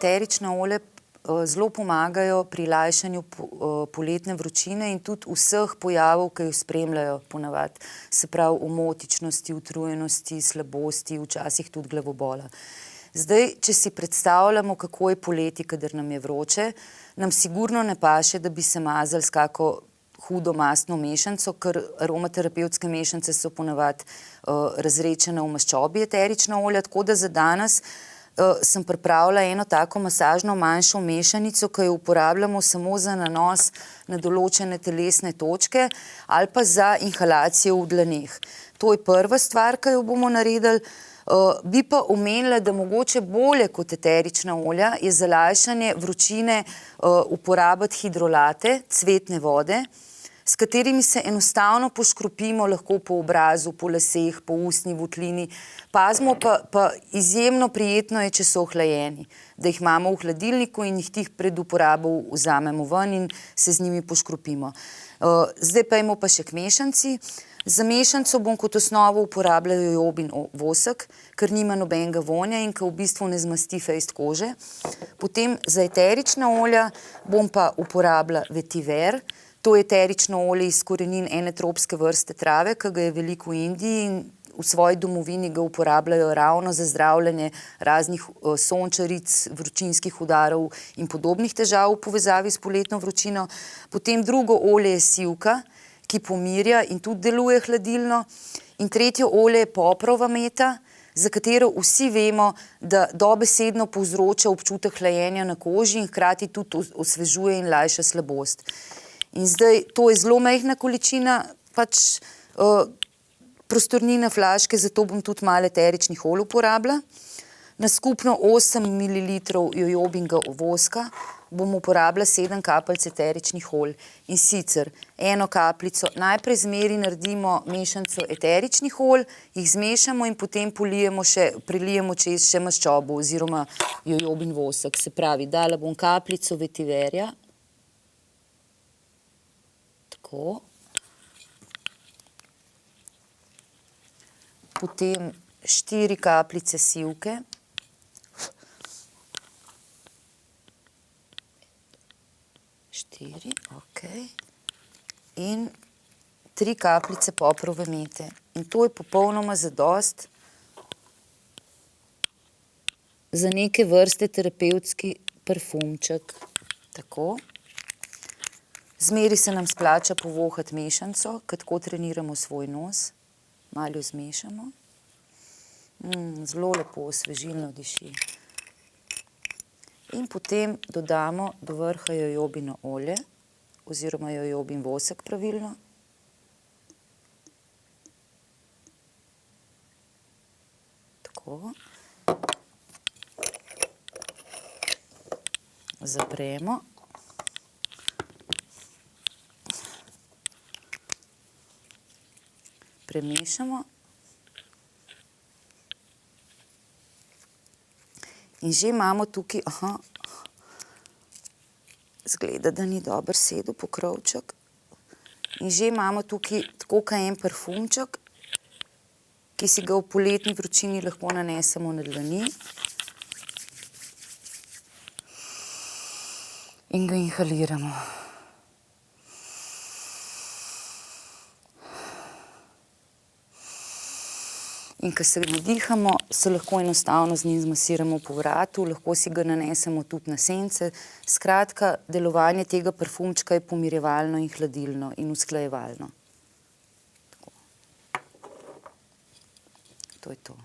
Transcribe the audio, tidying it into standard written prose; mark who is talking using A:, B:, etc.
A: eterična olja zelo pomagajo pri lajšanju poletne vročine in tudi vseh pojavov, ki jo spremljajo ponavadi. Se pravi omotičnosti, utrujenosti, slabosti, včasih tudi glavobola. Zdaj, če si predstavljamo, kako je poleti, kadar nam je vroče, nam sigurno ne paše, da bi se mazali s kako hudo mastno mešanico, ker aromaterapevtske mešanice so ponavadi razredčene v maščobi eterična olja, tako da za danes sem pripravila eno tako masažno manjšo mešanico, ki jo uporabljamo samo za nanos na določene telesne točke ali pa za inhalacijo v dlaneh. To je prva stvar, ki jo bomo naredili. Bi pa omenila, da mogoče bolje kot eterična olja je za lajšanje vročine uporabiti hidrolate, cvetne vode, s katerimi se enostavno poškropimo lahko po obrazu, po laseh, po ustni votlini. Pazimo pa izjemno prijetno je, če so ohlajeni, da jih imamo v hladilniku in jih tik pred uporabo vzamemo ven in se z njimi poškropimo. Zdaj pa idemo pa še k mešanici. Za mešanico bom kot osnovo uporabljala jojobin vosek, ker nima nobenega vonja in ker v bistvu ne zmasti fejst kože. Potem za eterična olja bom pa uporabila vetiver. To je eterično olje iz korenin ene tropske vrste trave, ki ga je veliko v Indiji in v svoji domovini ga uporabljajo ravno za zdravljenje raznih sončaric, vročinskih udarov in podobnih težav v povezavi s poletno vročino. Potem drugo olje je sivka, ki pomirja in tudi deluje hladilno. In tretje olje je poprova meta, za katero vsi vemo, da dobesedno povzroča občutek hlajenja na koži in hkrati tudi osvežuje in lajša slabost. In zdaj, to je zelo majhna količina pač prostornine flaške, zato bom tudi malo eteričnih olj uporabila. Na skupno 8 ml jojobinega voska bom uporabila 7 kapljic eteričnih olj. In sicer eno kapljico, najprej zmeri naredimo mešanico eteričnih olj, jih zmešamo in potem prilijemo čez še maščobo oziroma jojobin vosek. Se pravi, dala bom kapljico vetiverja. Tako. Potem 4 kapljice sivke. In 3 kapljice poprove mete. In to je popolnoma zadosti za neke vrste terapevtski parfumček. Tako. Zmeri se nam splača povohati mešanico, ker tako treniramo svoj nos. Malo jo zmešamo. Zelo lepo, osvežilno diši. In potem dodamo do vrha jojobino olje oziroma jojobin vosek pravilno. Tako. Zapremo. Premešamo. In že imamo tukaj, izgleda, da ni dobro sedel pokrovček. In že imamo tukaj tako kaj en parfumček, ki si ga v poletni vročini lahko nanesemo na dlani. In ga inhaliramo. In ko se nadihamo, se lahko enostavno z njim zmasiramo po vratu, lahko si ga nanesemo tudi na sence. Skratka, delovanje tega parfumčka je pomirjevalno in hladilno in usklajevalno. To je to.